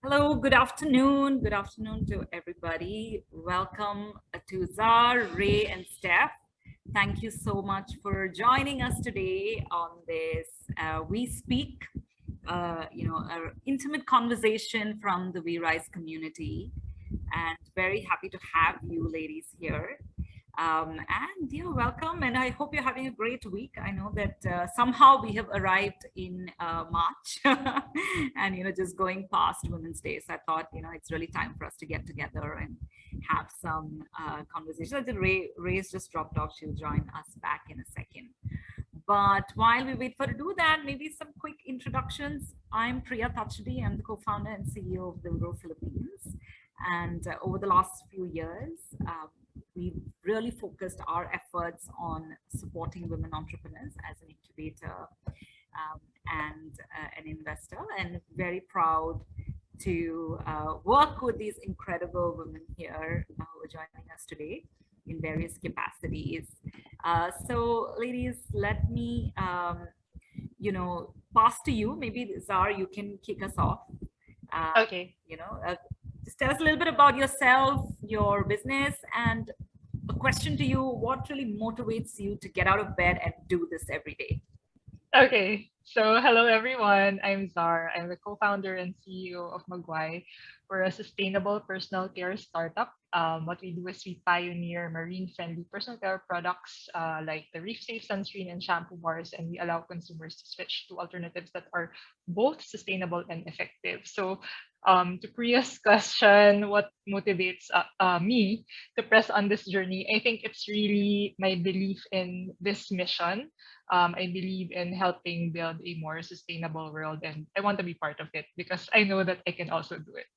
Hello, good afternoon. Good afternoon to everybody. Welcome to Czar, Rei, and Steph. Thank you so much for joining us today on this We Speak, an intimate conversation from the We Rise community. And very happy to have you ladies here. And welcome. And I hope you're having a great week. I know that somehow we have arrived in March and, just going past Women's Day. So I thought, it's really time for us to get together and have some conversations. I think Ray's just dropped off. She'll join us back in a second. But while we wait for her to do that, maybe some quick introductions. I'm Priya Thachadi. I'm the co-founder and CEO of Villgro Philippines. And over the last few years, we've really focused our efforts on supporting women entrepreneurs as an incubator and an investor, and very proud to work with these incredible women here who are joining us today in various capacities. So ladies, let me, pass to you. Maybe Czar, you can kick us off. Okay. Just tell us a little bit about yourself, your business, and a question to you: what really motivates you to get out of bed and do this every day? Okay. So hello everyone. I'm Czar. I'm the co-founder and CEO of Magwai. We're a sustainable personal care startup. What we do is we pioneer marine-friendly personal care products like the Reef Safe sunscreen and shampoo bars, and we allow consumers to switch to alternatives that are both sustainable and effective. So to Priya's question, what motivates me to press on this journey? I think it's really my belief in this mission. I believe in helping build a more sustainable world, and I want to be part of it because I know that I can also do it.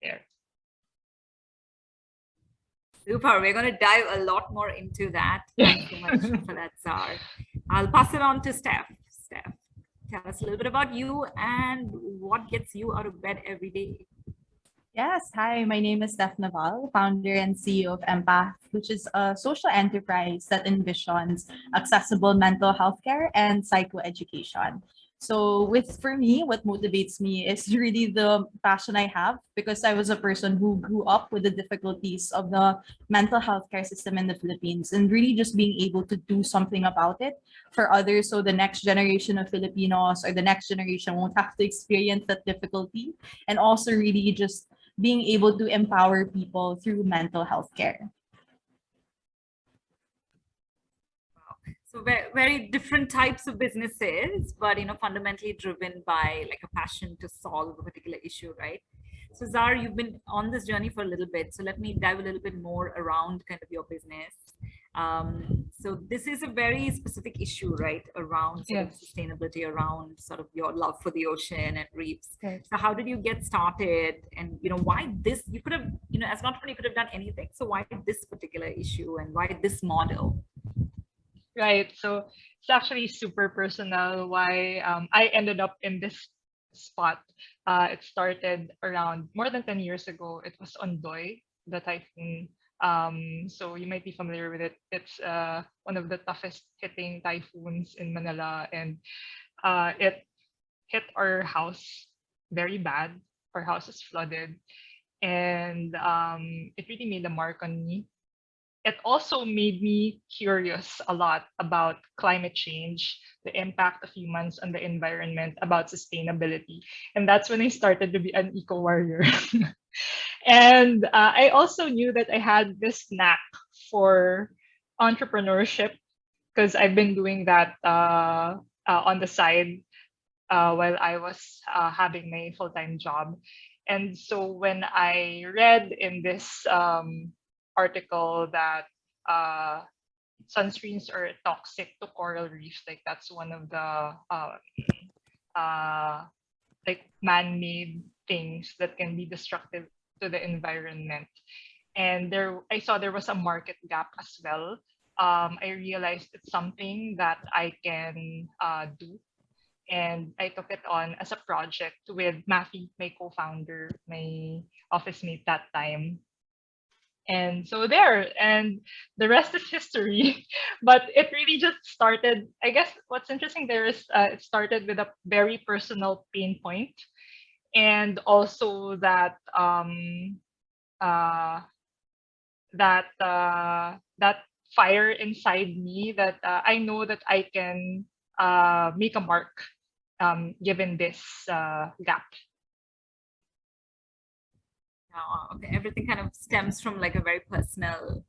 There. Super. We're going to dive a lot more into that. Thanks so much for that, Czar. I'll pass it on to Steph. Steph, tell us a little bit about you and what gets you out of bed every day. Yes, hi, my name is Steph Naval, founder and CEO of Empath, which is a social enterprise that envisions accessible mental health care and psychoeducation. So for me, what motivates me is really the passion I have, because I was a person who grew up with the difficulties of the mental health care system in the Philippines, and really just being able to do something about it for others, so the next generation of Filipinos or the next generation won't have to experience that difficulty, and also really just being able to empower people through mental health care. So very different types of businesses, but fundamentally driven by like a passion to solve a particular issue, right? So Czar, you've been on this journey for a little bit. So let me dive a little bit more around kind of your business. So this is a very specific issue, right? Around sort of sustainability, around sort of your love for the ocean and reefs. Yes. So how did you get started? And why this? You could have, as an entrepreneur, you could have done anything. So why this particular issue and why this model? Right. So it's actually super personal why I ended up in this spot. It started around more than 10 years ago. It was on Doi, the typhoon. So you might be familiar with it. It's one of the toughest hitting typhoons in Manila, and it hit our house very bad. Our house is flooded, and it really made a mark on me. It also made me curious a lot about climate change, the impact of humans on the environment, about sustainability. And that's when I started to be an eco warrior. And I also knew that I had this knack for entrepreneurship because I've been doing that on the side while I was having my full-time job. And so when I read in this article that sunscreens are toxic to coral reefs, like that's one of the like man-made things that can be destructive to the environment. And I saw there was a market gap as well. I realized it's something that I can do. And I took it on as a project with Matthew, my co-founder, my office mate that time. And so and the rest is history. But it really just started. I guess what's interesting there is it started with a very personal pain point. and also that that fire inside me that I know that I can make a mark given this gap. Okay, everything kind of stems from like a very personal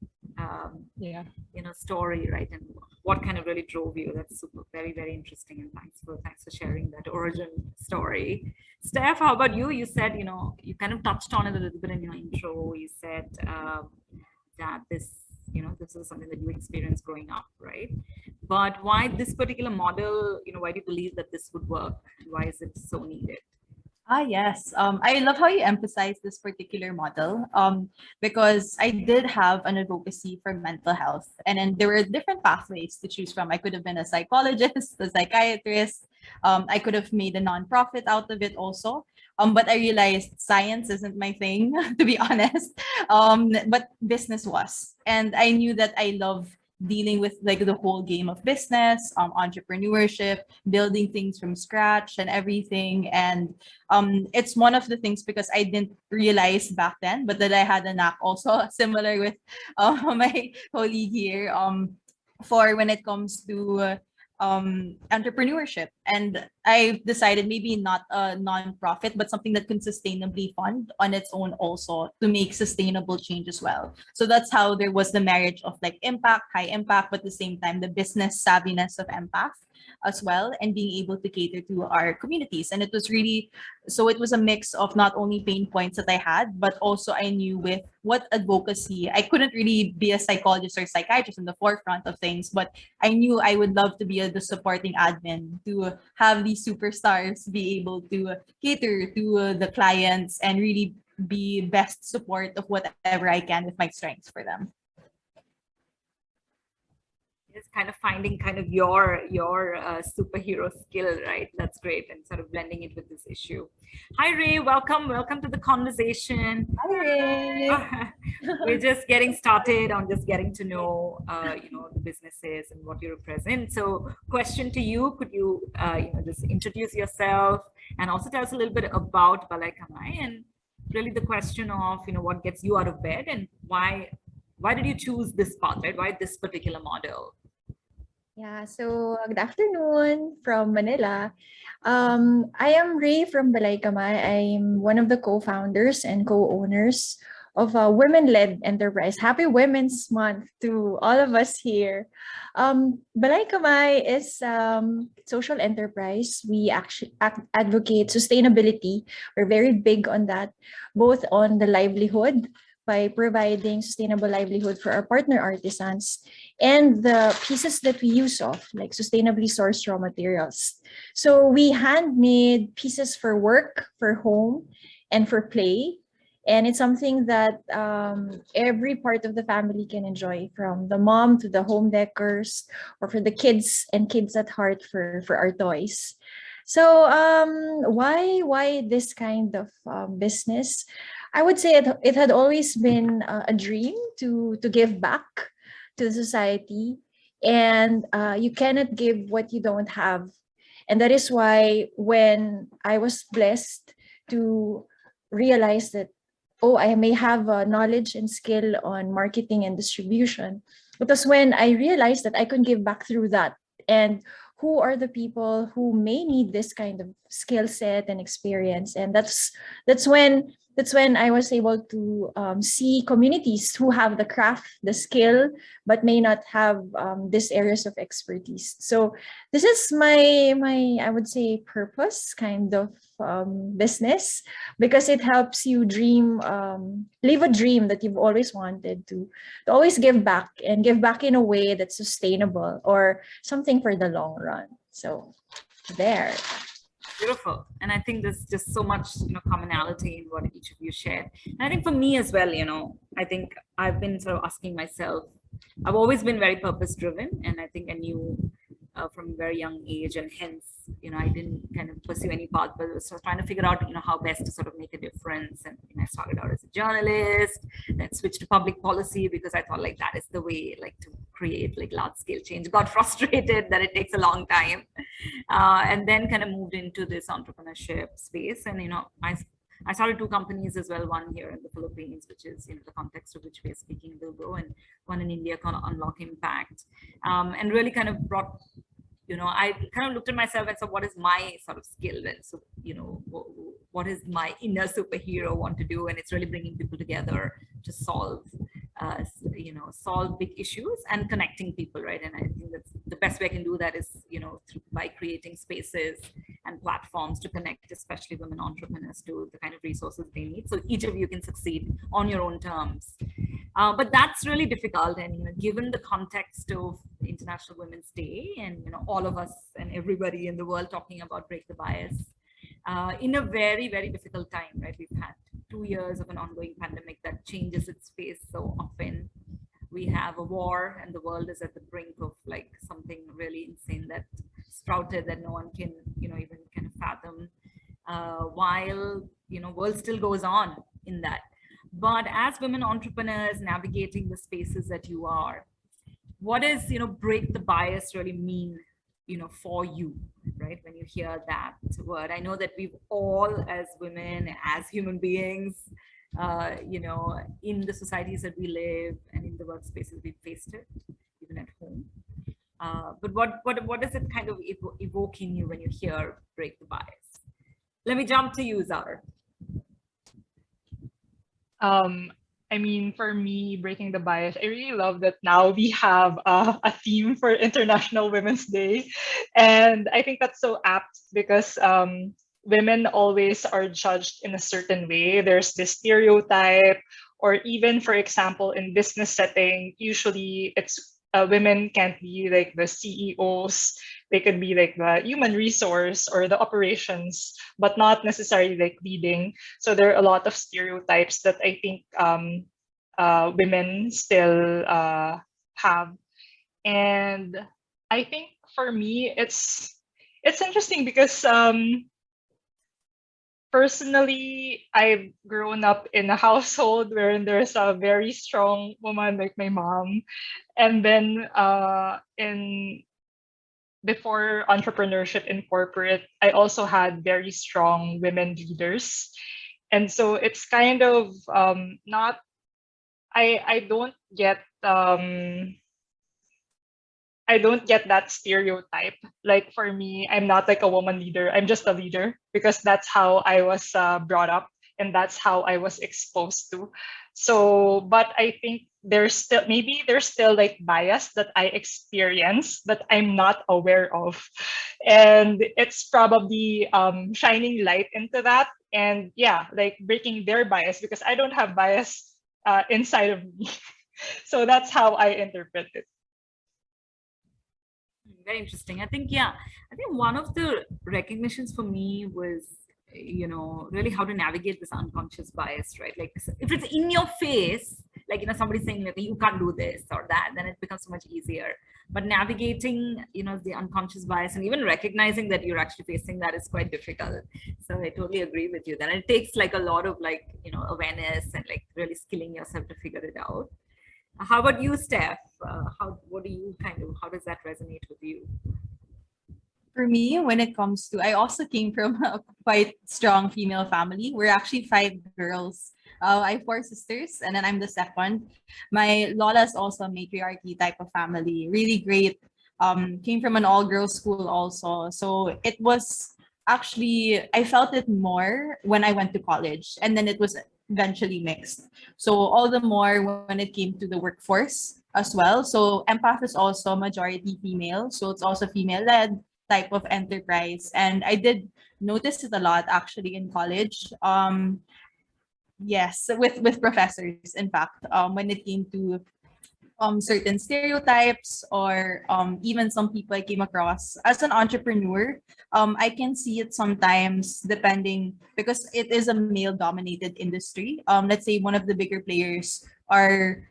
Yeah. story, right? And what kind of really drove you. That's super, very, very interesting. And thanks for sharing that origin story. Steph, how about you? You said, you kind of touched on it a little bit in your intro. You said that this is something that you experienced growing up, right? But why this particular model, why do you believe that this would work? Why is it so needed? Yes. I love how you emphasize this particular model because I did have an advocacy for mental health. And then there were different pathways to choose from. I could have been a psychologist, a psychiatrist. I could have made a nonprofit out of it also. But I realized science isn't my thing, to be honest. But business was. And I knew that I love dealing with like the whole game of business, entrepreneurship, building things from scratch and everything. And it's one of the things because I didn't realize back then, but that I had a knack also similar with my colleague here for when it comes to entrepreneurship. And I decided maybe not a non-profit, but something that can sustainably fund on its own also to make sustainable change as well. So that's how there was the marriage of like impact, high impact, but at the same time, the business savviness of empath as well, and being able to cater to our communities. And it was really, so it was a mix of not only pain points that I had, but also I knew with what advocacy, I couldn't really be a psychologist or psychiatrist in the forefront of things, but I knew I would love to be the supporting admin to have these superstars be able to cater to the clients and really be best support of whatever I can with my strengths for them. It's kind of finding kind of your superhero skill, right? That's great, and sort of blending it with this issue. Hi Rei, welcome to the conversation. Hi Rei. We're just getting started on just getting to know the businesses and what you represent. So question to you, could you just introduce yourself and also tell us a little bit about BalaiKamay, and really the question of what gets you out of bed and why did you choose this path, right? Why this particular model? Yeah, so good afternoon from Manila. I am Rei from BalaiKamay. I'm one of the co-founders and co-owners of a women-led enterprise. Happy Women's Month to all of us here. BalaiKamay is social enterprise. We actually advocate sustainability. We're very big on that, both on the livelihood by providing sustainable livelihood for our partner artisans and the pieces that we use of, like sustainably sourced raw materials. So we handmade pieces for work, for home, and for play. And it's something that every part of the family can enjoy, from the mom to the home decors, or for the kids and kids at heart for our toys. So why this kind of business? I would say it had always been a dream to give back to the society, and you cannot give what you don't have. And that is why when I was blessed to realize that, oh, I may have knowledge and skill on marketing and distribution, it was when I realized that I could give back through that. And who are the people who may need this kind of skill set and experience? And that's when I was able to see communities who have the craft, the skill, but may not have these areas of expertise. So this is my I would say purpose kind of business, because it helps you dream, live a dream that you've always wanted to always give back, and give back in a way that's sustainable or something for the long run. So there. Beautiful. And I think there's just so much commonality in what each of you shared. And I think for me as well, I think I've been sort of asking myself, I've always been very purpose driven, and I think I knew from a very young age, and hence, I didn't kind of pursue any path, but was trying to figure out, how best to sort of make a difference. And I started out as a journalist, then switched to public policy because I thought like that is the way, like, to create like large scale change. Got frustrated that it takes a long time, and then kind of moved into this entrepreneurship space. And I started two companies as well, one here in the Philippines, which is the context of which we are speaking, Villgro, and one in India called Unlock Impact, and really kind of brought, I kind of looked at myself and said, what is my sort of skill? And so, what is my inner superhero want to do? And it's really bringing people together to solve, solve big issues and connecting people, right? And I think that's the best way I can do that is, by creating spaces and platforms to connect, especially women entrepreneurs, to the kind of resources they need. So each of you can succeed on your own terms. But that's really difficult. And given the context of International Women's Day, and all of us and everybody in the world talking about break the bias, in a very, very difficult time, right? We've had 2 years of an ongoing pandemic that changes its face so often. We have a war, and the world is at the brink of like something really insane that sprouted that no one can, even kind of fathom. While world still goes on in that. But as women entrepreneurs navigating the spaces that you are, what does break the bias really mean for you, right? When you hear that word, I know that we've all, as women, as human beings, in the societies that we live and in the workspaces, we've faced it, even at home. But what does it kind of evoke in you when you hear break the bias? Let me jump to you, Zar. I mean, for me, breaking the bias, I really love that now we have a theme for International Women's Day. And I think that's so apt because women always are judged in a certain way. There's this stereotype, or even, for example, in business setting, usually it's women can't be like the CEOs. They could be like the human resource or the operations, but not necessarily like leading. So there are a lot of stereotypes that I think women still have. And I think for me, it's interesting because personally, I've grown up in a household where there's a very strong woman like my mom. And then before entrepreneurship in corporate, I also had very strong women leaders. And so it's kind of not, I don't get that stereotype. Like for me, I'm not like a woman leader. I'm just a leader because that's how I was brought up and that's how I was exposed to. So, but I think there's still like bias that I experience that I'm not aware of. And it's probably shining light into that. And yeah, like breaking their bias because I don't have bias inside of me. So that's how I interpret it. Very interesting. I think one of the recognitions for me was, really how to navigate this unconscious bias, right? Like if it's in your face, like, somebody saying like, you can't do this or that, then it becomes so much easier. But navigating, the unconscious bias and even recognizing that you're actually facing that is quite difficult. So I totally agree with you. Then it takes like a lot of like, awareness and like really skilling yourself to figure it out. How about you, Steph? How does that resonate with you? For me, when it comes to, I also came from a quite strong female family. We're actually 5 girls. I have 4 sisters, and then I'm the second. My Lola is also a matriarchy type of family. Really great. Came from an all-girls school also. So it was actually, I felt it more when I went to college, and then it was eventually mixed. So all the more when it came to the workforce as well. So Empath is also majority female. So it's also female-led type of enterprise. And I did notice it a lot actually in college. Yes, with professors, in fact, when it came to certain stereotypes or even some people I came across as an entrepreneur, I can see it sometimes depending because it is a male dominated industry. Let's say one of the bigger players are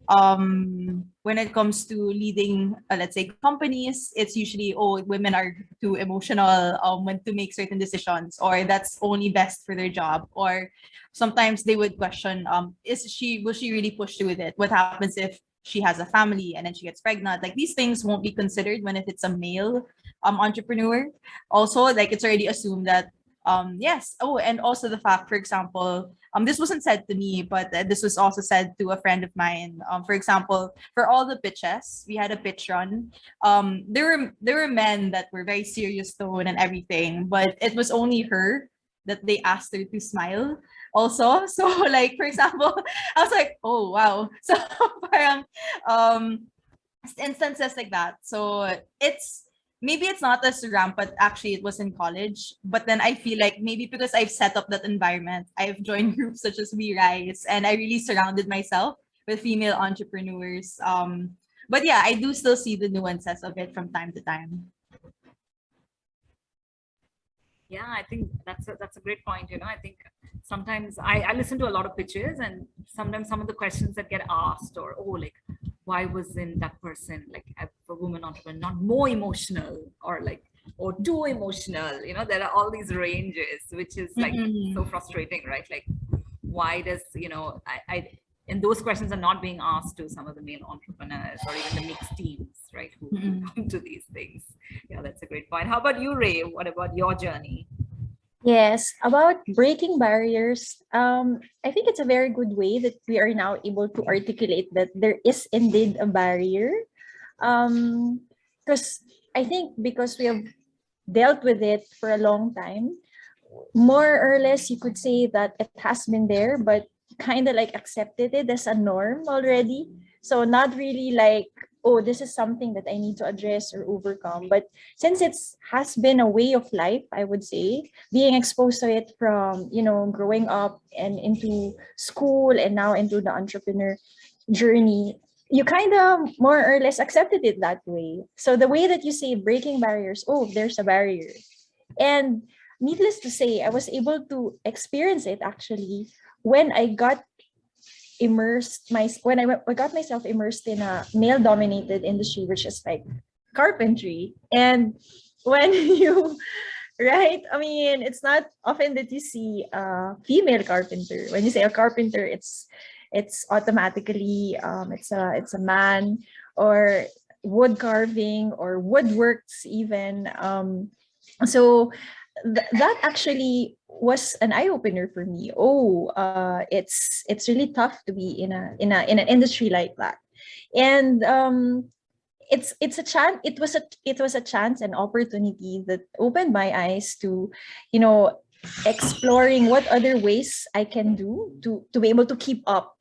when it comes to leading, let's say, companies, it's usually, oh, women are too emotional when to make certain decisions, or that's only best for their job. Or sometimes they would question, will she really push through with it? What happens if she has a family and then she gets pregnant? Like, these things won't be considered when if it's a male entrepreneur. Also, like, it's already assumed that yes. Oh, and also the fact, for example, this wasn't said to me, but this was also said to a friend of mine. For example, for all the pitches, we had a pitch run. There were men that were very serious tone and everything, but it was only her that they asked her to smile also. So, like, for example, I was like, oh wow. So parang instances like that. So maybe it's not as rampant. Actually, it was in college, but then I feel like maybe because I've set up that environment, I've joined groups such as We Rise, and I really surrounded myself with female entrepreneurs. But yeah, I do still see the nuances of it from time to time. Yeah, I think that's a great point. You know, I think sometimes I listen to a lot of pitches, and sometimes some of the questions that get asked, or oh, like, why wasn't that person, like, a woman entrepreneur, not more emotional, or like, or too emotional? You know, there are all these ranges, which is like so frustrating, right? Like, why does, you know, and those questions are not being asked to some of the male entrepreneurs or even the mixed teams, right, who come to these things. Yeah, that's a great point. How about you, Ray? What about your journey? Yes, about breaking barriers, I think it's a very good way that we are now able to articulate that there is indeed a barrier. Because I think because we have dealt with it for a long time, more or less you could say that it has been there, but kind of like accepted it as a norm already. So not really like, oh, this is something that I need to address or overcome. But since it's has been a way of life, I would say, being exposed to it from, growing up and into school and now into the entrepreneur journey, you kind of more or less accepted it that way. So the way that you say breaking barriers, oh, there's a barrier. And needless to say, I was able to experience it actually when I got I got myself immersed in a male dominated industry, which is like carpentry. And when you right, I mean, it's not often that you see a female carpenter. When you say a carpenter, it's automatically it's a man, or wood carving or woodworks even. So that actually was an eye opener for me. Oh, it's really tough to be in an industry like that, and it's a chance. It was a chance and opportunity that opened my eyes to, exploring what other ways I can do to be able to keep up.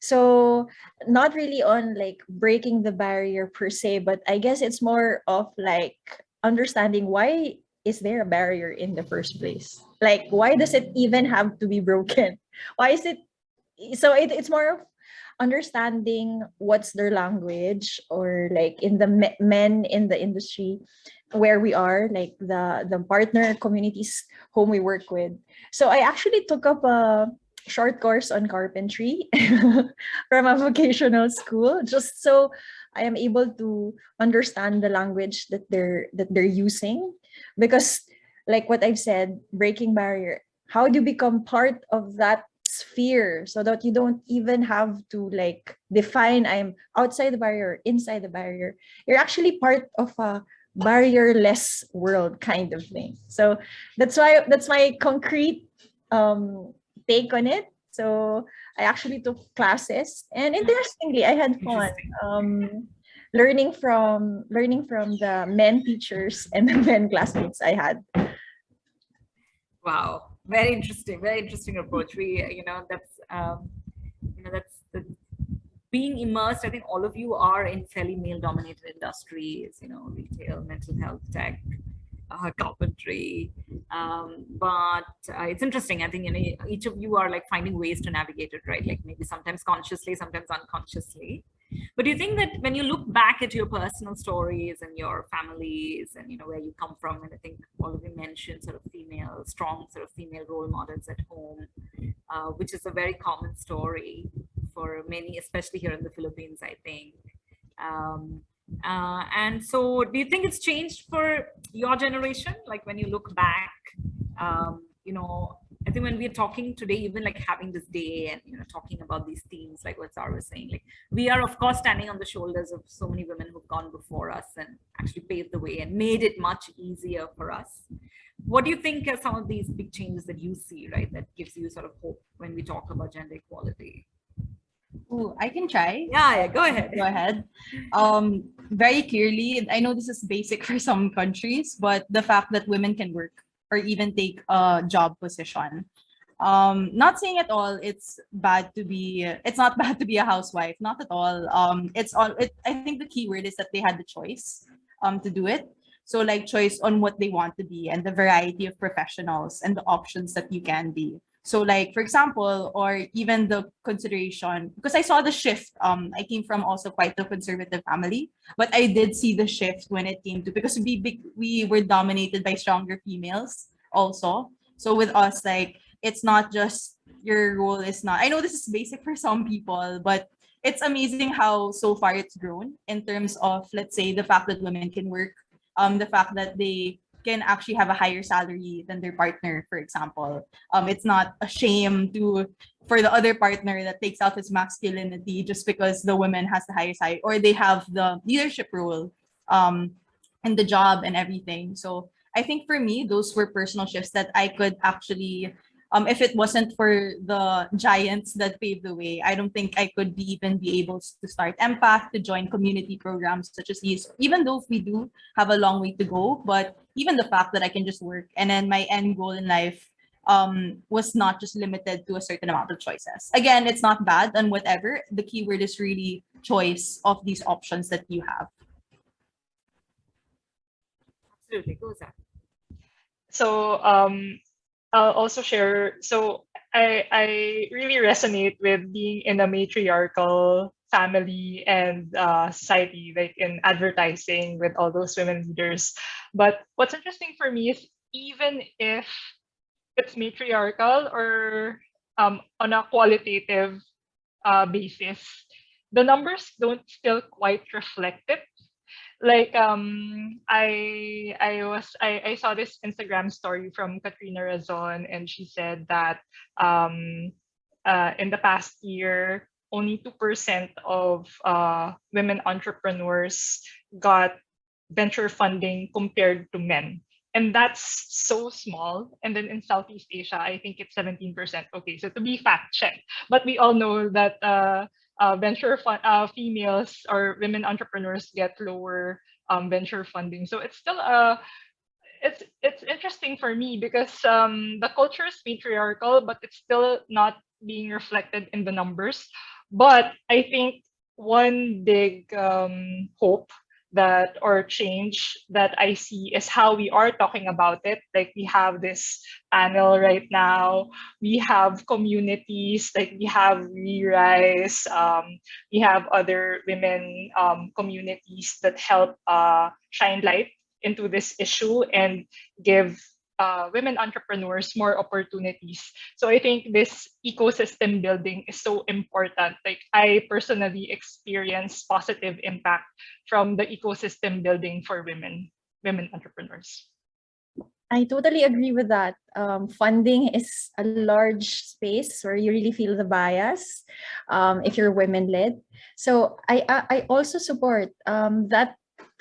So not really on like breaking the barrier per se, but I guess it's more of like understanding why is there a barrier in the first place? Like, why does it even have to be broken? Why is it? So it's more of understanding what's their language, or like in the men in the industry where we are, like the partner communities whom we work with. So I actually took up a short course on carpentry from a vocational school, just so I am able to understand the language that they're using. Because like what I've said, breaking barrier, how do you become part of that sphere so that you don't even have to like define I'm outside the barrier, inside the barrier. You're actually part of a barrierless world kind of thing. So that's my concrete take on it. So I actually took classes, and interestingly I had fun learning from the men teachers and the men classmates I had. Wow, very interesting approach. That's the being immersed. I think all of you are in fairly male-dominated industries, retail, mental health, tech, carpentry. But it's interesting. I think each of you are like finding ways to navigate it, right? Like maybe sometimes consciously, sometimes unconsciously. But do you think that when you look back at your personal stories and your families and where you come from, and I think all of you mentioned sort of strong sort of female role models at home, which is a very common story for many, especially here in the Philippines, I think. And so do you think it's changed for your generation? Like when you look back, you know, I think when we're talking today, even like having this day and, you know, talking about these themes, like what Zara was saying, like we are of course standing on the shoulders of so many women who've gone before us and actually paved the way and made it much easier for us. What do you think are some of these big changes that you see, right, that gives you sort of hope when we talk about gender equality? Ooh, I can try. Yeah, go ahead. Go ahead. Very clearly, I know this is basic for some countries, but the fact that women can work or even take a job position. Not saying at all it's bad to be, it's not bad to be a housewife, not at all. I think the key word is that they had the choice to do it. So like choice on what they want to be and the variety of professionals and the options that you can be. So like, for example, or even the consideration, because I saw the shift. I came from also quite a conservative family, but I did see the shift when it came to, because we were dominated by stronger females also. So with us, like, it's not just your role is not, I know this is basic for some people, but it's amazing how so far it's grown in terms of, let's say, the fact that women can work, the fact that they can actually have a higher salary than their partner, for example. It's not a shame for the other partner that takes out his masculinity just because the woman has the higher salary or they have the leadership role in the job and everything. So I think for me, those were personal shifts that I could actually, if it wasn't for the giants that paved the way, I don't think I could even be able to start Empath, to join community programs such as these, even though we do have a long way to go. But even the fact that I can just work and then my end goal in life was not just limited to a certain amount of choices. Again, it's not bad and whatever. The key word is really choice of these options that you have. Absolutely, go Zach. So I'll also share. So I really resonate with being in a matriarchal family and society, like in advertising with all those women leaders. But what's interesting for me is even if it's matriarchal or on a qualitative basis, the numbers don't still quite reflect it. Like I saw this Instagram story from Katrina Razon, and she said that in the past year only 2% of women entrepreneurs got venture funding compared to men, and that's so small. And then in Southeast Asia, I think it's 17%. Okay, so to be fact checked, but we all know that females or women entrepreneurs get lower venture funding. So it's still it's interesting for me because the culture is patriarchal, but it's still not being reflected in the numbers. But I think one big hope that or change that I see is how we are talking about it. Like we have this panel right now, we have communities, like we have Rerise, we have other women communities that help shine light into this issue and give women entrepreneurs more opportunities. So I think this ecosystem building is so important. Like I personally experience positive impact from the ecosystem building for women entrepreneurs. I totally agree with that. Funding is a large space where you really feel the bias if you're women-led. So I also support that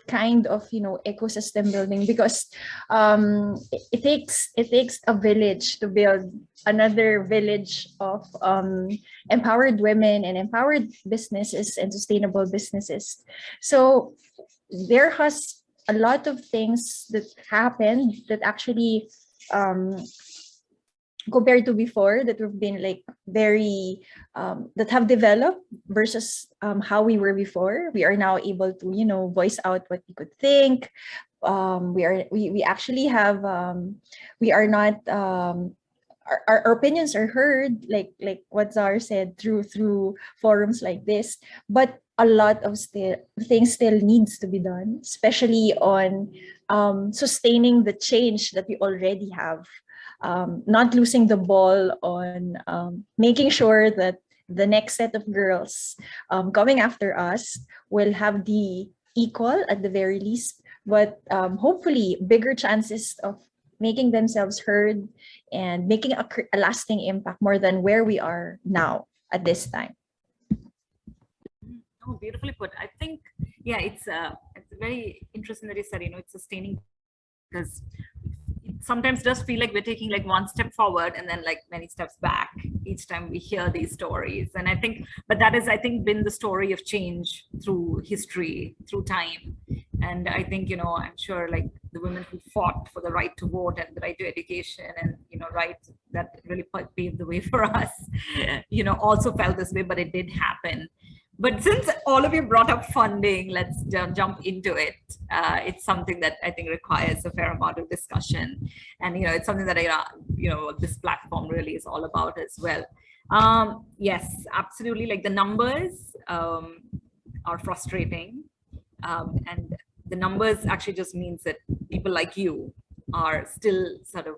kind of ecosystem building because it takes a village to build another village of empowered women and empowered businesses and sustainable businesses. So there has a lot of things that happened that actually compared to before that we've been like very that have developed versus how we were before. We are now able to voice out what we could think. We actually have we are not our opinions are heard, like what Zar said, through forums like this. But a lot of things still needs to be done, especially on sustaining the change that we already have. Not losing the ball on making sure that the next set of girls coming after us will have the equal at the very least, but hopefully bigger chances of making themselves heard and making a lasting impact more than where we are now at this time. Oh, beautifully put. I think, yeah, it's very interesting that you said, it's sustaining, because it sometimes does feel like we're taking like one step forward and then like many steps back each time we hear these stories. And I think, but that is, I think, been the story of change through history, through time. And I think, I'm sure like the women who fought for the right to vote and the right to education and, right, that really paved the way for us, also felt this way, but it did happen. But since all of you brought up funding, let's jump into it. It's something that I think requires a fair amount of discussion. And, it's something that, this platform really is all about as well. Yes, absolutely. Like the numbers are frustrating. And the numbers actually just means that people like you are still sort of,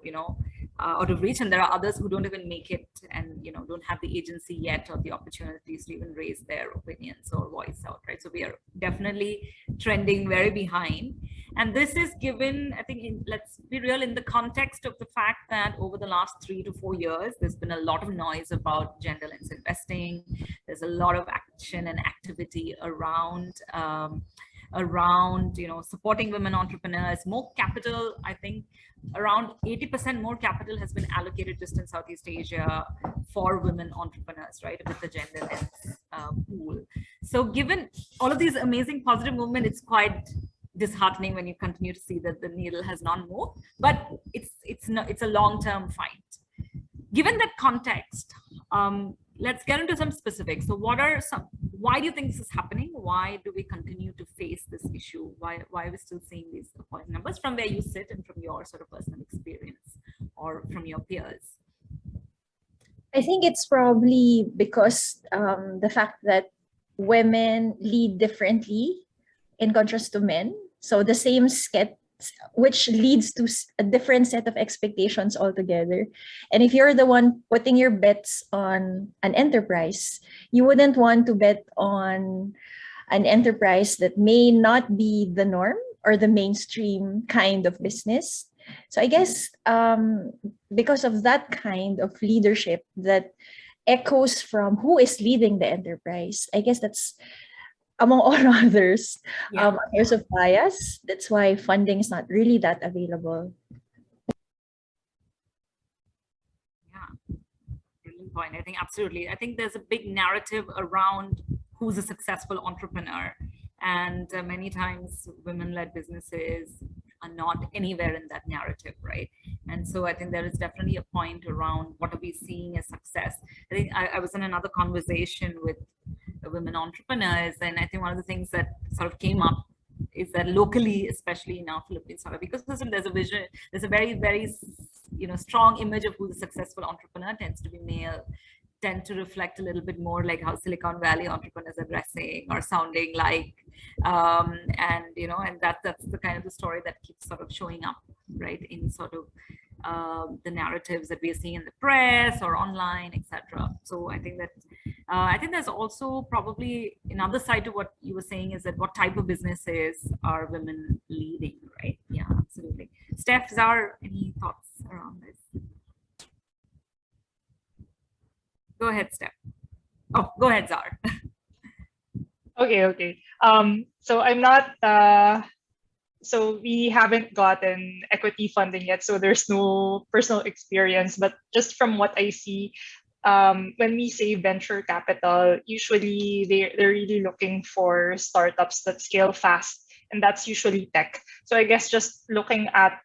out of reach, and there are others who don't even make it and don't have the agency yet or the opportunities to even raise their opinions or voice out, right? So we are definitely trending very behind, and this is given, I think, let's be real, in the context of the fact that over the last 3 to 4 years there's been a lot of noise about gender-lens investing. There's a lot of action and activity around supporting women entrepreneurs, more capital. I think around 80% more capital has been allocated just in Southeast Asia for women entrepreneurs, right, with the gender lens pool. So given all of these amazing positive movement, it's quite disheartening when you continue to see that the needle has not moved, but it's a long-term fight. Given that context, let's get into some specifics. So why do you think this is happening? Why do we continue to face this issue? Why are we still seeing these appointment numbers from where you sit and from your sort of personal experience or from your peers? I think it's probably because the fact that women lead differently in contrast to men. So the same sketch, which leads to a different set of expectations altogether. And if you're the one putting your bets on an enterprise, you wouldn't want to bet on an enterprise that may not be the norm or the mainstream kind of business. So I guess because of that kind of leadership that echoes from who is leading the enterprise, I guess that's, among all others, years of bias. That's why funding is not really that available. Yeah, brilliant point. I think absolutely. I think there's a big narrative around who's a successful entrepreneur, and many times women-led businesses are not anywhere in that narrative, right? And so I think there is definitely a point around what are we seeing as success. I think I was in another conversation with women entrepreneurs, and I think one of the things that sort of came up is that locally, especially in our Philippines ecosystem, there's a vision, there's a very, very strong image of who the successful entrepreneur tends to be male, tend to reflect a little bit more like how Silicon Valley entrepreneurs are dressing or sounding like, and that's the kind of the story that keeps sort of showing up, right, in sort of the narratives that we are seeing in the press or online, etc. So I think that I think there's also probably another side to what you were saying, is that what type of businesses are women leading, right? Yeah, absolutely. Steph, Czar, any thoughts around this? Go ahead, Steph. Oh, go ahead, Czar. Okay. So I'm not. So we haven't gotten equity funding yet, so there's no personal experience. But just from what I see, when we say venture capital, usually they're really looking for startups that scale fast, and that's usually tech. So I guess just looking at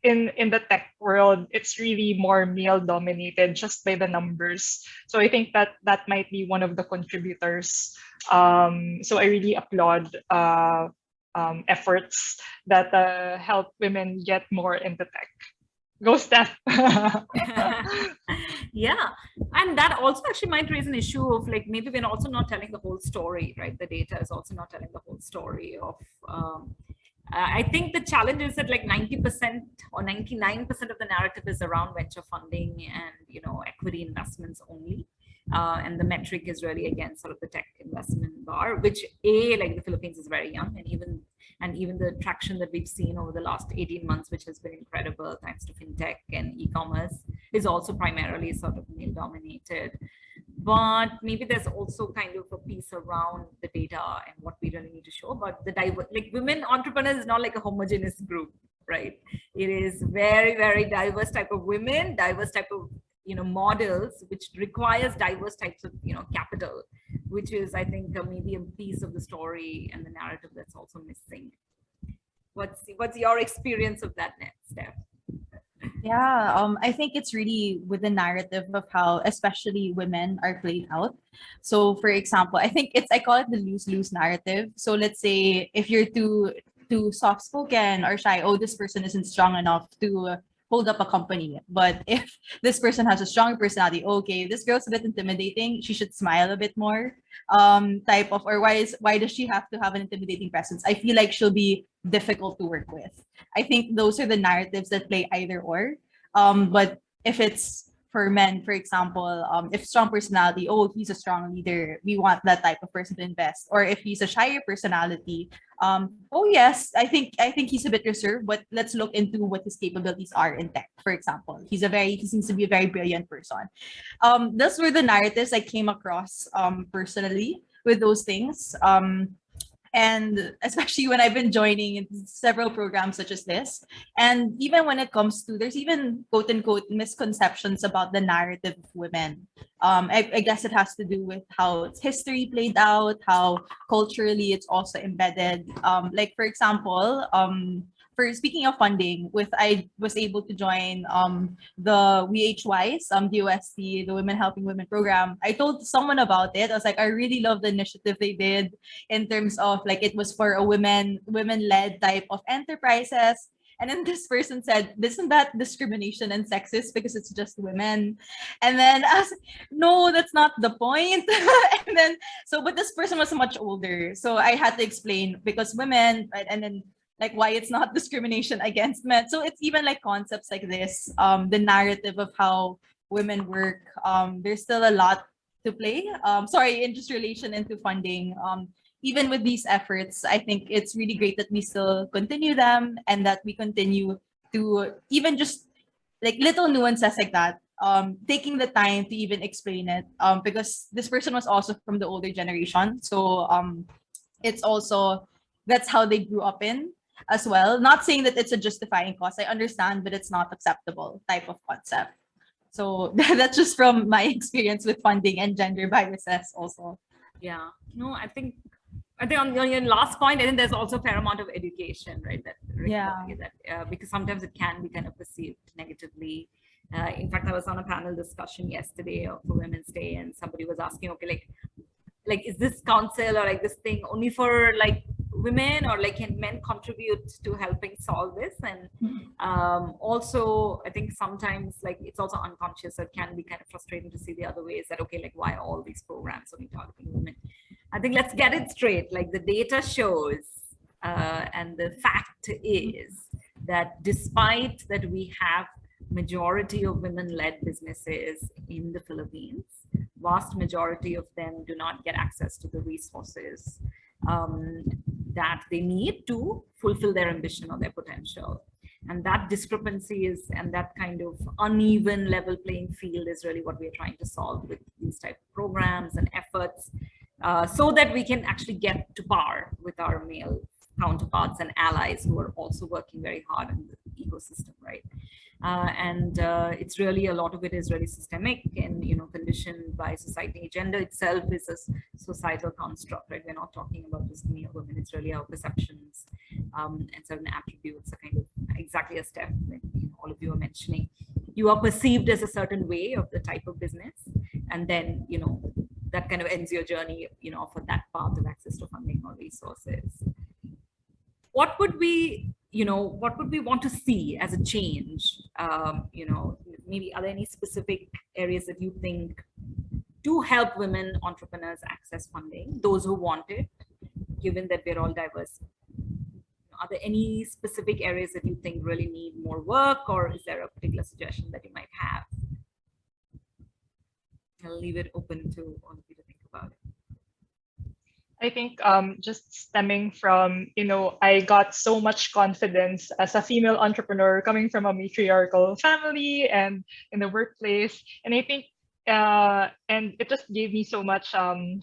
in the tech world, it's really more male dominated just by the numbers. So I think that might be one of the contributors. So I really applaud efforts that help women get more into tech. Go Steph. Yeah, and that also actually might raise an issue of like, maybe we're also not telling the whole story, right? The data is also not telling the whole story of I think the challenge is that like 90% or 99% of the narrative is around venture funding and, you know, equity investments only. And the metric is really, again, sort of the tech investment bar, which like the Philippines is very young, and even the traction that we've seen over the last 18 months, which has been incredible thanks to fintech and e-commerce, is also primarily sort of male dominated. But maybe there's also kind of a piece around the data and what we really need to show. But the like women entrepreneurs is not like a homogeneous group, right? It is very, very diverse type of women, diverse type of, you know, models, which requires diverse types of, you know, capital, which is, I think, maybe a piece of the story and the narrative that's also missing. What's your experience of that, Steph? Yeah, I think it's really with the narrative of how especially women are played out. So for example, I call it the lose-lose narrative. So let's say if you're too soft-spoken or shy, oh, this person isn't strong enough to hold up a company. But if this person has a strong personality, okay, this girl's a bit intimidating, she should smile a bit more. Type of, or why does she have to have an intimidating presence? I feel like she'll be difficult to work with. I think those are the narratives that play either or. But if it's for men, for example, if strong personality, oh, he's a strong leader, we want that type of person to invest. Or if he's a shyer personality, oh yes, I think he's a bit reserved, but let's look into what his capabilities are in tech, for example. He seems to be a very brilliant person. Those were the narratives I came across personally with those things. And especially when I've been joining in several programs such as this. And even when it comes to, there's even quote unquote misconceptions about the narrative of women. I guess it has to do with how its history played out, how culturally it's also embedded. Like for example, for speaking of funding, I was able to join the WeHYs, the UST, the Women Helping Women program. I told someone about it. I was like, I really love the initiative they did in terms of like it was for a women-led type of enterprises. And then this person said, isn't that discrimination and sexist because it's just women? And then I was, no, that's not the point. And then, but this person was much older. So I had to explain because women, right? And then like why it's not discrimination against men. So it's even like concepts like this, the narrative of how women work. There's still a lot to play. In just relation into funding. Even with these efforts, I think it's really great that we still continue them and that we continue to even just like little nuances like that, taking the time to even explain it, because this person was also from the older generation. So it's also, that's how they grew up in as well. Not saying that it's a justifying cause, I understand, but it's not acceptable type of concept. So that's just from my experience with funding and gender biases also. Yeah, no, I think on your last point, I think there's also a fair amount of education, right? Because sometimes it can be kind of perceived negatively. In fact, I was on a panel discussion yesterday for Women's Day, and somebody was asking, okay, like is this council or like this thing only for like women, or like can men contribute to helping solve this? And also I think sometimes like it's also unconscious, so it can be kind of frustrating to see the other ways that, okay, like why are all these programs only targeting women? I think let's get it straight. Like the data shows, and the fact is that despite that we have majority of women-led businesses in the Philippines, vast majority of them do not get access to the resources that they need to fulfill their ambition or their potential. And that discrepancy and that kind of uneven level playing field is really what we're trying to solve with these type of programs and efforts, so that we can actually get to par with our male counterparts and allies who are also working very hard in the ecosystem, right? It's really, a lot of it is really systemic and, you know, conditioned by society. Gender itself is a societal construct, right? We're not talking about just male women. It's really our perceptions and certain attributes are kind of exactly a step that, you know, all of you are mentioning. You are perceived as a certain way of the type of business, and then, you know, that kind of ends your journey, you know, for that path of access to funding or resources. What would we want to see as a change? You know, maybe are there any specific areas that you think to help women entrepreneurs access funding, those who want it, given that we're all diverse? Are there any specific areas that you think really need more work, or is there a particular suggestion that you might have? I'll leave it open to all of you to think about it. I think just stemming from, I got so much confidence as a female entrepreneur coming from a matriarchal family and in the workplace. And I think, and it just gave me so much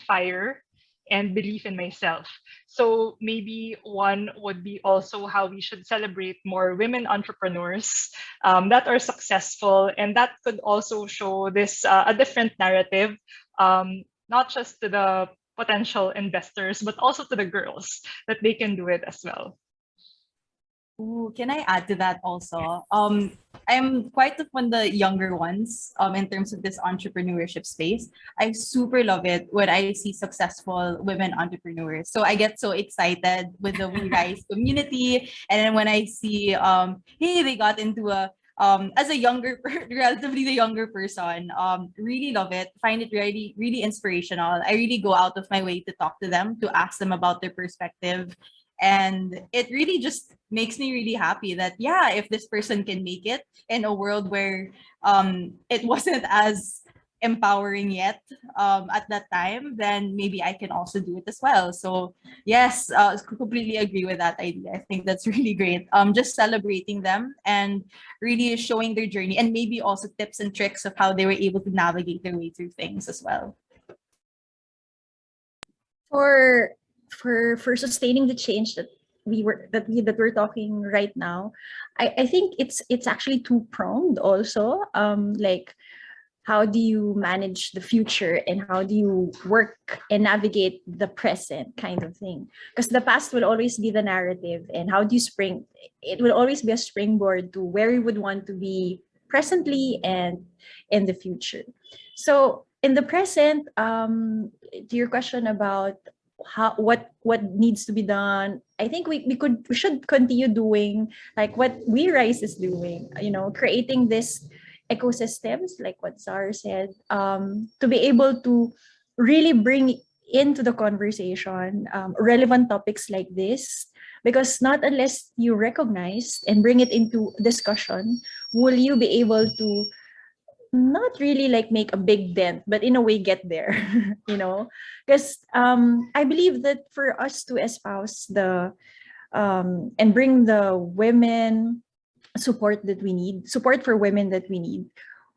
fire and belief in myself. So maybe one would be also how we should celebrate more women entrepreneurs that are successful. And that could also show this a different narrative, not just to the potential investors, but also to the girls, that they can do it as well. Ooh, can I add to that also? I'm quite one of the younger ones in terms of this entrepreneurship space. I super love it when I see successful women entrepreneurs. So I get so excited with the We Rise community. And then when I see, hey, they got into a as a relatively the younger person, really love it. Find it really, really inspirational. I really go out of my way to talk to them, to ask them about their perspective. And it really just makes me really happy that, yeah, if this person can make it in a world where it wasn't as empowering yet at that time, then maybe I can also do it as well. So yes, completely agree with that idea. I think that's really great. Just celebrating them and really showing their journey, and maybe also tips and tricks of how they were able to navigate their way through things as well. For sustaining the change that we're talking right now, I think it's actually two-pronged also. Like, how do you manage the future and how do you work and navigate the present kind of thing? Because the past will always be the narrative, and how do you it will always be a springboard to where you would want to be presently and in the future. So in the present, to your question about what needs to be done, I think we should continue doing like what We Rise is doing, creating this ecosystems, like what Czar said, to be able to really bring into the conversation relevant topics like this, because not unless you recognize and bring it into discussion will you be able to not really like make a big dent, but in a way get there. Because I believe that for us to espouse the and bring the women support for women that we need,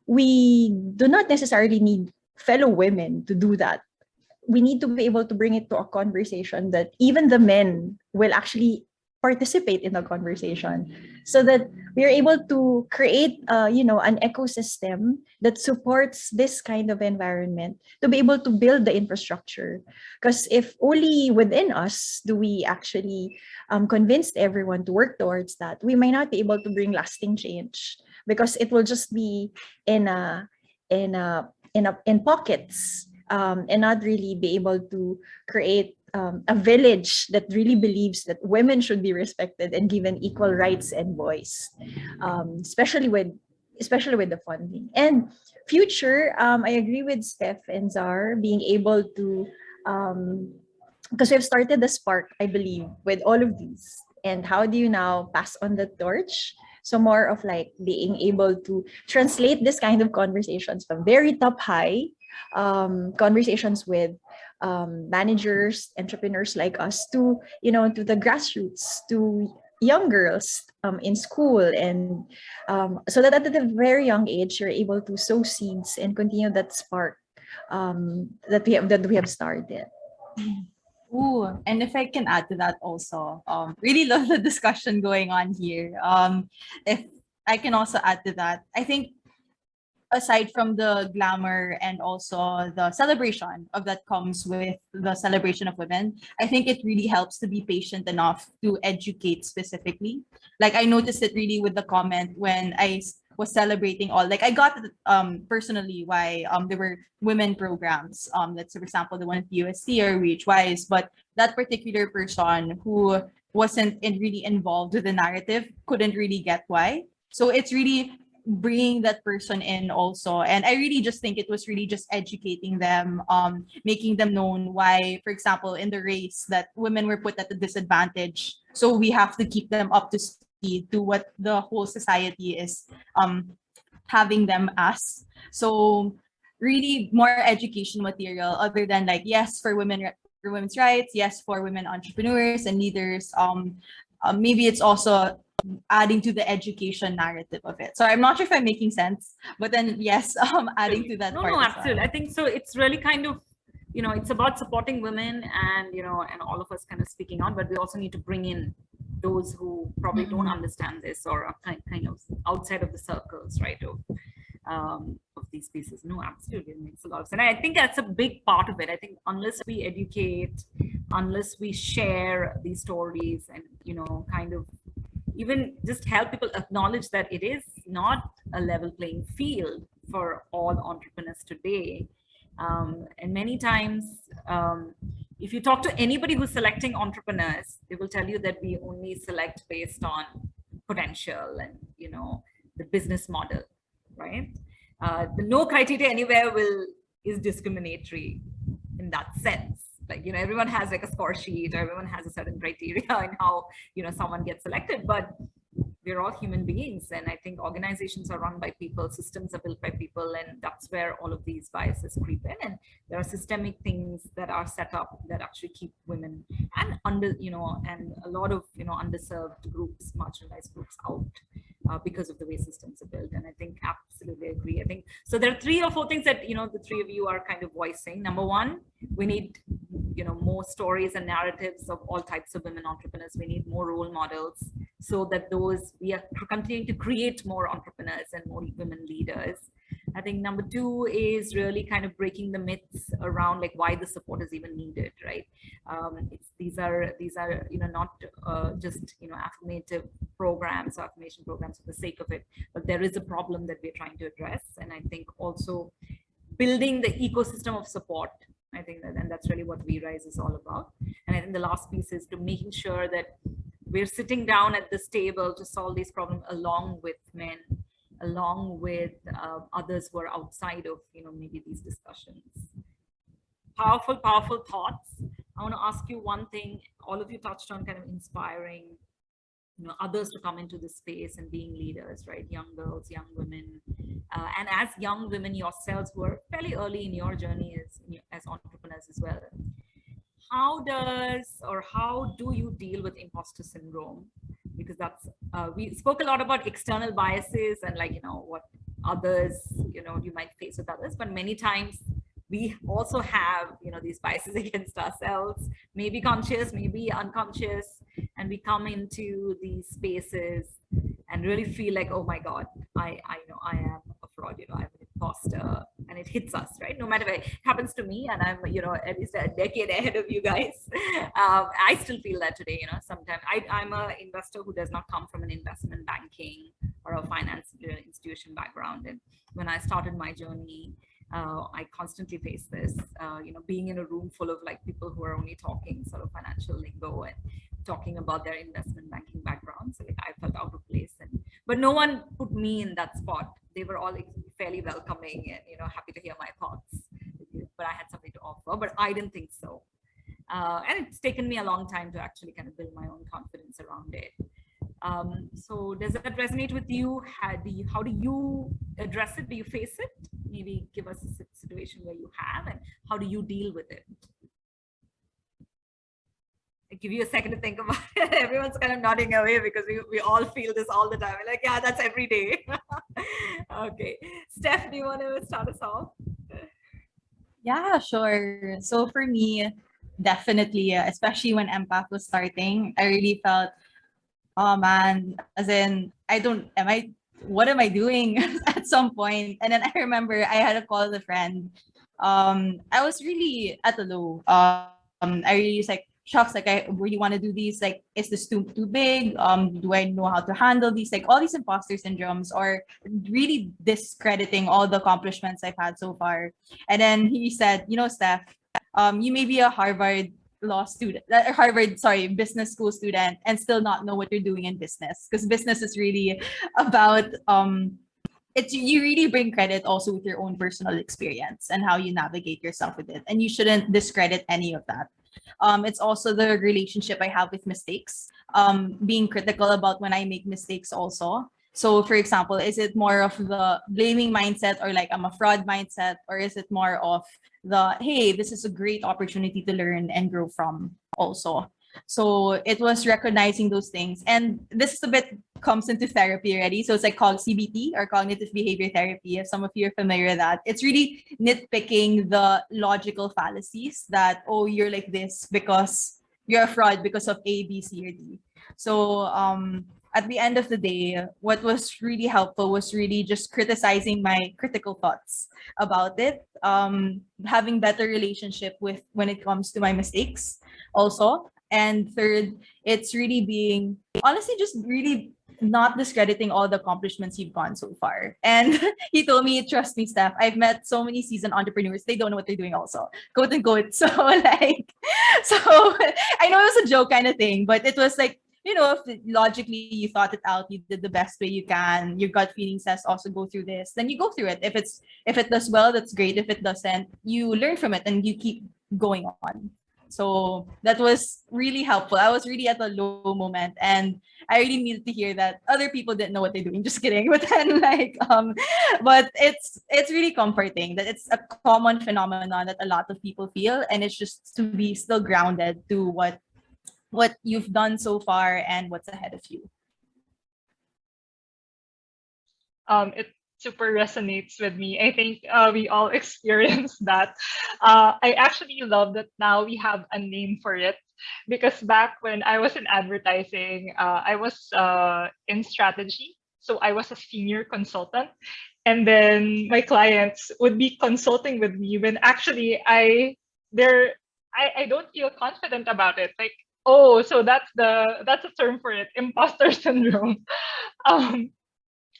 we do not necessarily need fellow women to do that. We need to be able to bring it to a conversation that even the men will actually participate in the conversation, so that we are able to create an ecosystem that supports this kind of environment, to be able to build the infrastructure. Because if only within us do we actually convince everyone to work towards that, we might not be able to bring lasting change, because it will just be in pockets, and not really be able to create a village that really believes that women should be respected and given equal rights and voice, especially with the funding. And future, I agree with Steph and Czar, being able to, because we've started the spark, I believe, with all of these. And how do you now pass on the torch? So more of like being able to translate this kind of conversations from very top high conversations with managers, entrepreneurs like us, to the grassroots, to young girls in school, and so that at a very young age you're able to sow seeds and continue that spark that we have started. Ooh, and if I can add to that also, really love the discussion going on here. If I can also add to that, I think aside from the glamour and also the celebration of that comes with the celebration of women, I think it really helps to be patient enough to educate specifically. Like I noticed it really with the comment when I was celebrating all, like I got personally why there were women programs, let's say for example the one at USC or Reachwise, but that particular person who wasn't really involved with the narrative couldn't really get why. So it's really bringing that person in also. And I really just think it was really just educating them, making them known why, for example, in the race that women were put at a disadvantage. So we have to keep them up to speed to what the whole society is having them as. So really more education material other than like, yes, for for women's rights, yes, for women entrepreneurs and leaders. Maybe it's also adding to the education narrative of it. So I'm not sure if I'm making sense, but then yes, adding to that part. No, as absolutely. well. I think so. It's really kind of, it's about supporting women and, and all of us kind of speaking out, but we also need to bring in those who probably don't understand this or are kind of outside of the circles, right? Of these pieces. No, absolutely. It makes a lot of sense. And I think that's a big part of it. I think unless we educate, unless we share these stories and, kind of even just help people acknowledge that it is not a level playing field for all entrepreneurs today. And many times, if you talk to anybody who's selecting entrepreneurs, they will tell you that we only select based on potential and, the business model, right? The no criteria anywhere is discriminatory in that sense. Like, everyone has like a score sheet, or everyone has a certain criteria in how, someone gets selected, but we're all human beings. And I think organizations are run by people, systems are built by people, and that's where all of these biases creep in. And there are systemic things that are set up that actually keep women and and a lot of, underserved groups, marginalized groups out. Because of the way systems are built. And I think absolutely agree. I think so. There are 3 or 4 things that the 3 of you are kind of voicing. Number one, we need more stories and narratives of all types of women entrepreneurs. We need more role models so that we are continuing to create more entrepreneurs and more women leaders. I think number 2 is really kind of breaking the myths around like why the support is even needed, right? These are not just affirmative programs or affirmation programs for the sake of it, but there is a problem that we're trying to address. And I think also building the ecosystem of support. I think that, and that's really what WeRise is all about. And I think the last piece is to making sure that we're sitting down at this table to solve these problems along with men, along with others who are outside of maybe these discussions. Powerful thoughts. I want to ask you one thing. All of you touched on kind of inspiring others to come into this space and being leaders, right? Young girls, young women, and as young women yourselves who are fairly early in your journey as entrepreneurs as well. How do you deal with imposter syndrome? Because that's we spoke a lot about external biases and like what others you might face with others, but many times we also have these biases against ourselves, maybe conscious, maybe unconscious, and we come into these spaces and really feel like, oh my God, I know I am a fraud, I'm an imposter, and it hits us, right? No matter where it happens to me, and I'm at least a decade ahead of you guys. I still feel that today. Sometimes I'm an investor who does not come from an investment banking or a finance institution background, and when I started my journey, I constantly face this, being in a room full of like people who are only talking sort of financial lingo and talking about their investment banking background. So like I felt out of place, but no one put me in that spot. They were all like, fairly welcoming and happy to hear my thoughts, but I had something to offer, but I didn't think so. And it's taken me a long time to actually kind of build my own confidence around it. So does that resonate with you? How do you address it? Do you face it? Maybe give us a situation where you have, and how do you deal with it? I give you a second to think about it. Everyone's kind of nodding away because we all feel this all the time. We're like, yeah, that's every day. Okay. Steph, do you want to start us off? Yeah, sure. So for me, definitely, especially when Empath was starting, I really felt, oh man, as in, what am I doing at some point? And then I remember I had a call with a friend. I was really at the low. I really was like, shucks, like I really want to do these. Like, is this too big? Do I know how to handle these? Like all these imposter syndromes, or really discrediting all the accomplishments I've had so far. And then he said, Steph, you may be a business school student and still not know what you're doing in business, because business is really about it's you really bring credit also with your own personal experience and how you navigate yourself with it, and you shouldn't discredit any of that. It's also the relationship I have with mistakes, being critical about when I make mistakes also. So for example, is it more of the blaming mindset or like I'm a fraud mindset, or is it more of the hey, this is a great opportunity to learn and grow from also. So it was recognizing those things. And this is a bit comes into therapy already. So it's like called CBT, or cognitive behavior therapy. If some of you are familiar with that, it's really nitpicking the logical fallacies that, oh, you're like this because you're a fraud because of A, B, C, or D. So at the end of the day, what was really helpful was really just criticizing my critical thoughts about it, having better relationship with when it comes to my mistakes also. And third, it's really being honestly just really not discrediting all the accomplishments you've gone so far. And he told me, trust me, Steph, I've met so many seasoned entrepreneurs. They don't know what they're doing also. Quote unquote. So like, so I know it was a joke kind of thing, but it was like, you know, if logically you thought it out, you did the best way you can, your gut feeling says also go through this, then you go through it. If it does well, that's great. If it doesn't, you learn from it and you keep going on. So that was really helpful. I was really at a low moment, and I really needed to hear that other people didn't know what they're doing. Just kidding. But then but it's really comforting that it's a common phenomenon that a lot of people feel, and it's just to be still grounded to what you've done so far and what's ahead of you. It super resonates with me. I think we all experience that. I actually love that now we have a name for it, because back when I was in advertising, I was in strategy. So I was a senior consultant. And then my clients would be consulting with me when actually I don't feel confident about it. Like, oh, so that's a term for it, imposter syndrome. Um,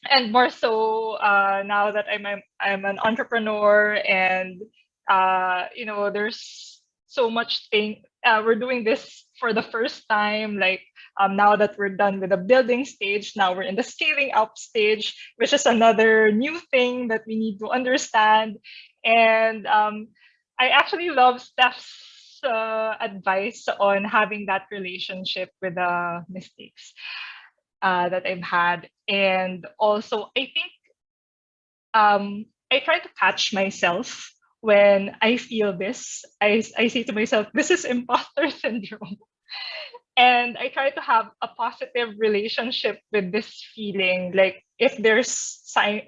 and more so now that I'm an entrepreneur, and there's so much thing. We're doing this for the first time. Like now that we're done with the building stage, now we're in the scaling up stage, which is another new thing that we need to understand. And I actually love Steph's advice on having that relationship with the mistakes that I've had. And also, I think I try to catch myself when I feel this. I say to myself, this is imposter syndrome. And I try to have a positive relationship with this feeling. Like if there's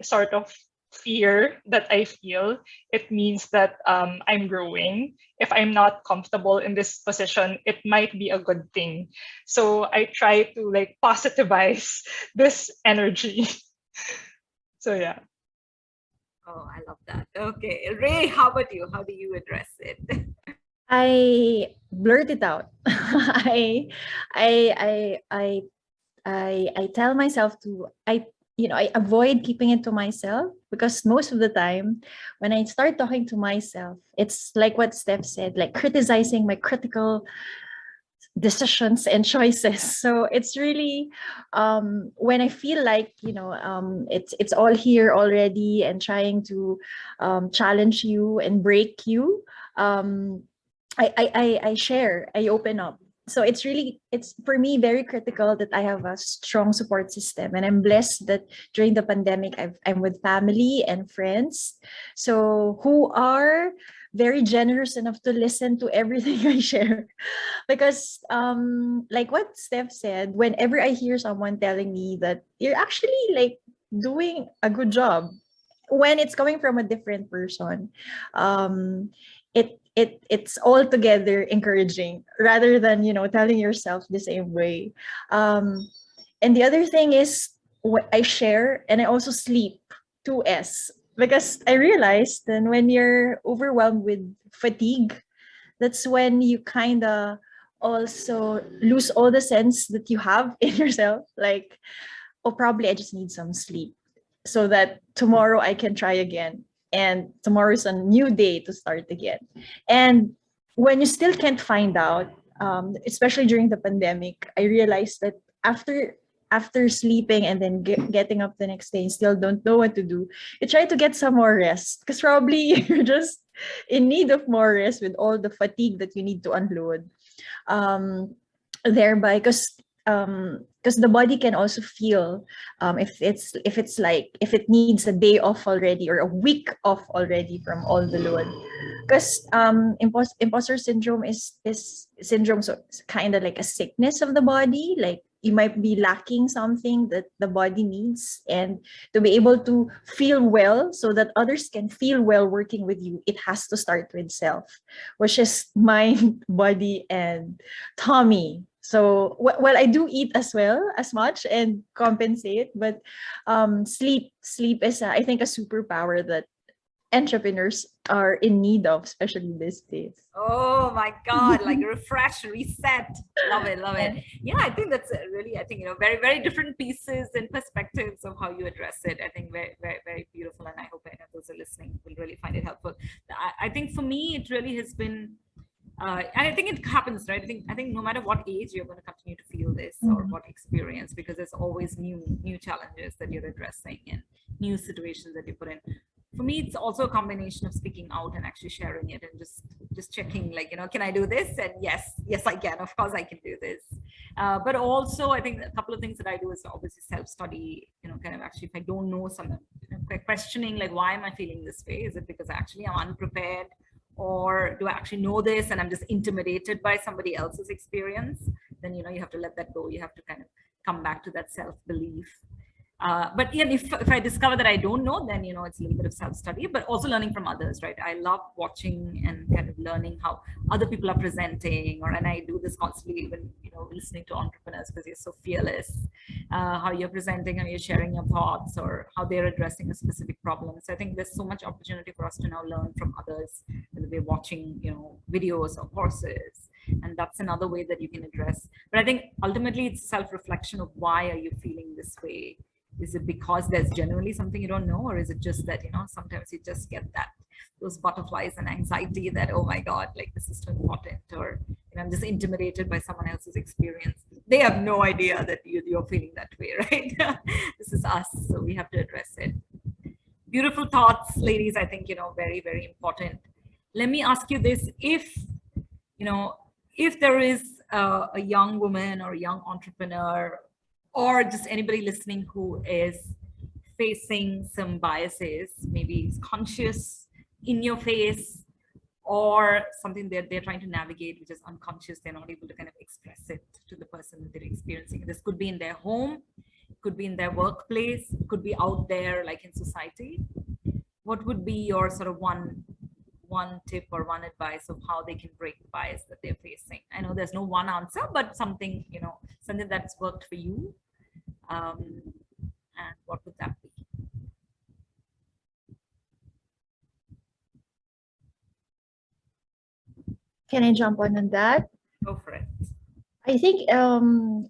sort of fear that I feel, it means that I'm growing. If I'm not comfortable in this position, it might be a good thing. So I try to like positivize this energy. So yeah. Oh, I love that. Okay, Ray, how about you? How do you address it? I blurt it out. I tell myself to I avoid keeping it to myself, because most of the time when I start talking to myself, it's like what Steph said, like criticizing my critical decisions and choices. So it's really when I feel like it's all here already and trying to challenge you and break you. I share, I open up. So it's for me very critical that I have a strong support system, and I'm blessed that during the pandemic I'm with family and friends, so who are very generous enough to listen to everything I share. Because like what Steph said, whenever I hear someone telling me that you're actually like doing a good job, when it's coming from a different person, it's altogether encouraging rather than telling yourself the same way. And the other thing is what I share, and I also sleep. 2S, because I realized then when you're overwhelmed with fatigue, that's when you kind of also lose all the sense that you have in yourself. Like, oh, probably I just need some sleep so that tomorrow I can try again. And tomorrow is a new day to start again. And when you still can't find out, especially during the pandemic, I realized that after sleeping and then getting up the next day and still don't know what to do, you try to get some more rest because probably you're just in need of more rest with all the fatigue that you need to unload. Thereby, because the body can also feel if it needs a day off already or a week off already from all the load. Because imposter syndrome is syndrome, so it's kind of like a sickness of the body. Like you might be lacking something that the body needs, and to be able to feel well so that others can feel well working with you, it has to start with self, which is mind, body, and tummy. So well, I do eat as well as much and compensate, but sleep is I think a superpower that entrepreneurs are in need of, especially these days. Oh my God, like refresh, reset. Love it, love it. Yeah, I think that's really, I think, very, very different pieces and perspectives of how you address it. I think very, very, very beautiful. And I hope those who are listening will really find it helpful. I think for me, it really has been, and I think it happens, right? I think no matter what age, you're going to continue to feel this or what experience, because there's always new challenges that you're addressing and new situations that you put in. For me, it's also a combination of speaking out and actually sharing it and just checking, like, can I do this? And yes, I can. Of course, I can do this. But also, I think a couple of things that I do is obviously self-study, kind of actually, if I don't know something, questioning, like, why am I feeling this way? Is it because actually I'm unprepared? Or do I actually know this and I'm just intimidated by somebody else's experience? Then, you have to let that go. You have to kind of come back to that self-belief. But yeah, if I discover that I don't know, then, it's a little bit of self-study, but also learning from others, right? I love watching and kind of learning how other people are presenting, and I do this constantly when, listening to entrepreneurs, because you're so fearless, how you're presenting, how you're sharing your thoughts, or how they're addressing a specific problem. So I think there's so much opportunity for us to now learn from others, whether we're watching, videos or courses. And that's another way that you can address. But I think ultimately it's self-reflection of why are you feeling this way? Is it because there's genuinely something you don't know, or is it just that, sometimes you just get those butterflies and anxiety that, oh my God, like this is too important, or I'm just intimidated by someone else's experience. They have no idea that you're feeling that way, right? This is us, so we have to address it. Beautiful thoughts, ladies. I think, very, very important. Let me ask you this: if there is a young woman or a young entrepreneur, or just anybody listening who is facing some biases, maybe it's conscious, in your face, or something that they're trying to navigate, which is unconscious, they're not able to kind of express it to the person that they're experiencing. This could be in their home, could be in their workplace, could be out there, like in society. What would be your sort of one tip or one advice of how they can break the bias that they're facing? I know there's no one answer, but something, something that's worked for you. And what would that be? Can I jump on that? Go for it. I think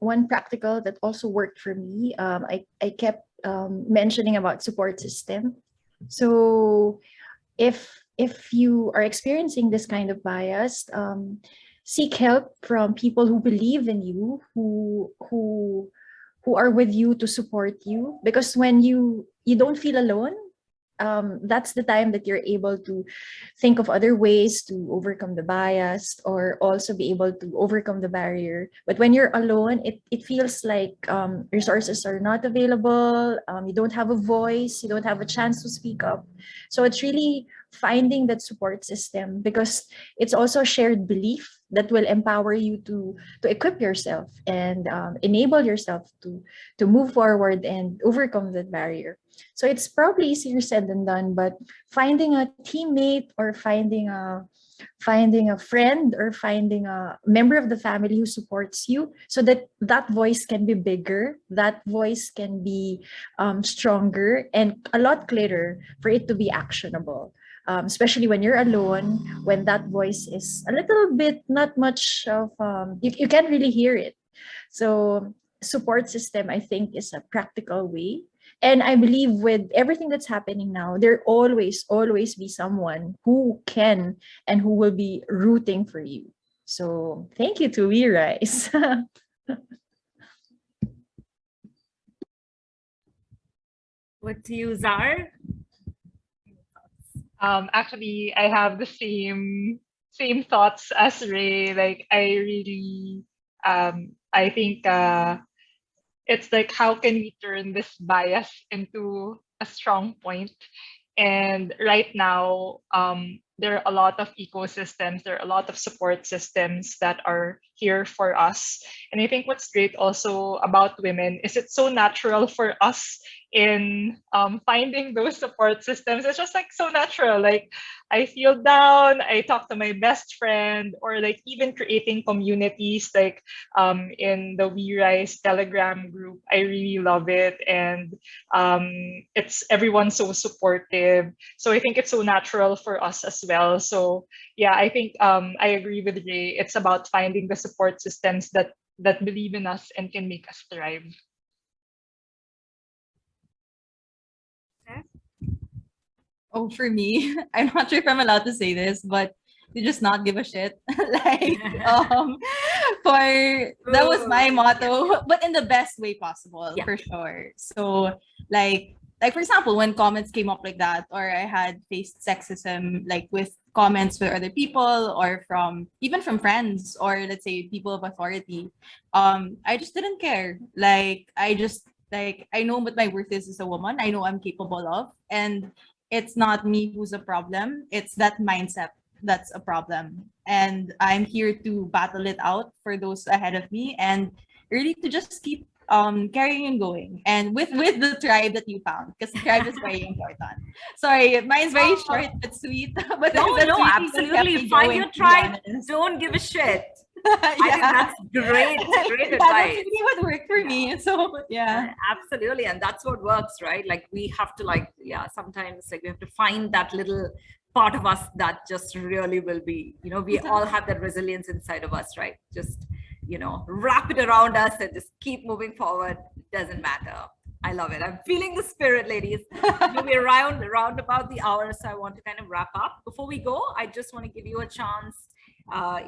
one practical that also worked for me, I kept mentioning about support system. So if you are experiencing this kind of bias, seek help from people who believe in you, who are with you to support you. Because when you don't feel alone, that's the time that you're able to think of other ways to overcome the bias, or also be able to overcome the barrier. But when you're alone, it feels like resources are not available. You don't have a voice, you don't have a chance to speak up. So it's really finding that support system, because it's also a shared belief that will empower you to equip yourself and enable yourself to move forward and overcome that barrier. So it's probably easier said than done, but finding a teammate, or finding a friend, or finding a member of the family who supports you, so that that voice can be bigger, that voice can be stronger and a lot clearer for it to be actionable. Especially when you're alone, when that voice is a little bit not much of, you can't really hear it. So support system, I think, is a practical way. And I believe with everything that's happening now, there always be someone who can and who will be rooting for you. So thank you to We Rise. What to you, Zar? Actually, I have the same thoughts as Ray. Like, I really, I think it's like, how can we turn this bias into a strong point? And right now, there are a lot of ecosystems, there are a lot of support systems that are here for us. And I think what's great also about women is it's so natural for us in finding those support systems. It's just like so natural. Like, I feel down, I talk to my best friend, or like even creating communities like in the We Rise Telegram group. I really love it. And it's everyone so supportive. So I think it's so natural for us as well. So yeah, I think I agree with Ray. It's about finding the support systems that believe in us and can make us thrive. Oh, for me, I'm not sure if I'm allowed to say this, but you just not give a shit. Like, for that was my motto, but in the best way possible, Yeah. for sure. So, like for example, when comments came up like that, or I had faced sexism, like with comments with other people, or from even from friends, or let's say people of authority, I just didn't care. Like, I just like I know what my worth is as a woman. I know I'm capable of, and it's not me who's a problem. It's that mindset that's a problem. And I'm here to battle it out for those ahead of me, and really to just keep carrying and going. And with the tribe that you found, because tribe is very important. Sorry, mine's very short but sweet. But No, that's no, really what kept absolutely. me Find going, your to be tribe. honest. Don't give a shit. I think Yeah. that's great, great Yeah, that's advice. really what worked for me. So yeah. Absolutely. And that's what works, right? Like we have to sometimes like we have to find that little part of us that just really will be, we all have that resilience inside of us, right? Just, wrap it around us and just keep moving forward. It doesn't matter. I love it. I'm feeling the spirit, ladies. We're around about the hour, so I want to kind of wrap up. Before we go, I just want to give you a chance.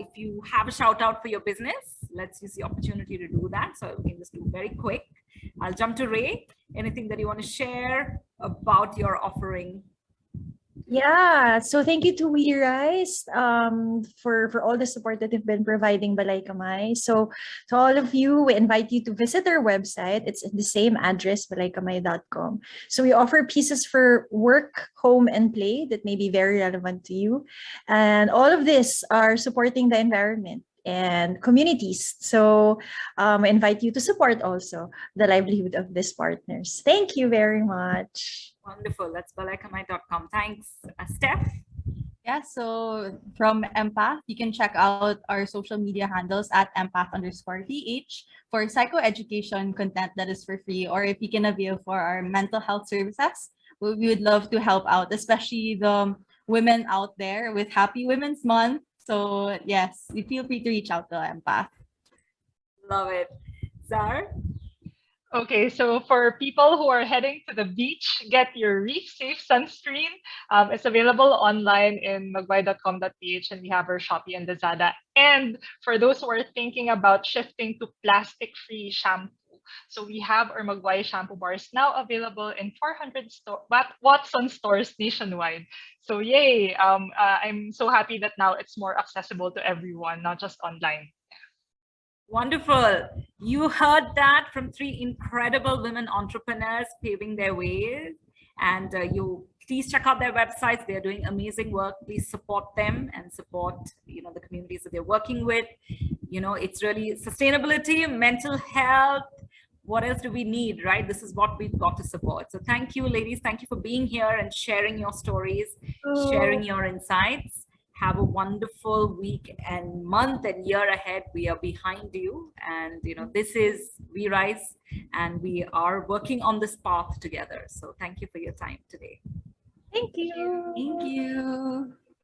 If you have a shout out for your business, let's use the opportunity to do that. So we can just do very quick. I'll jump to Ray. Anything that you want to share about your offering? Yeah, so thank you to We Rise for all the support that you've been providing BalaiKamay. So to all of you, we invite you to visit our website. It's the same address, balaikamay.com. So we offer pieces for work, home, and play that may be very relevant to you. And all of this are supporting the environment and communities. So I invite you to support also the livelihood of these partners. Thank you very much. Wonderful. That's balaikamay.com. Thanks. Steph? Yeah, so from Empath, you can check out our social media handles at empath_PH for psychoeducation content that is for free, or if you can avail for our mental health services, we would love to help out, especially the women out there with Happy Women's Month. So yes, you feel free to reach out to Empath. Love it. Zar? Okay, so for people who are heading to the beach, get your Reef Safe sunscreen. It's available online in magwai.com.ph, and we have our Shopee and Lazada. And for those who are thinking about shifting to plastic-free shampoo, so we have our Magwai shampoo bars now available in 400 Watson stores nationwide. So yay! I'm so happy that now it's more accessible to everyone, not just online. Wonderful. You heard that from three incredible women entrepreneurs paving their ways. And you please check out their websites. They're doing amazing work. Please support them and support, the communities that they're working with. It's really sustainability, mental health. What else do we need, right? This is what we've got to support. So thank you, ladies. Thank you for being here and sharing your stories, sharing your insights. Have a wonderful week and month and year ahead. We are behind you. And, this is We Rise, and we are working on this path together. So thank you for your time today. Thank you. Thank you.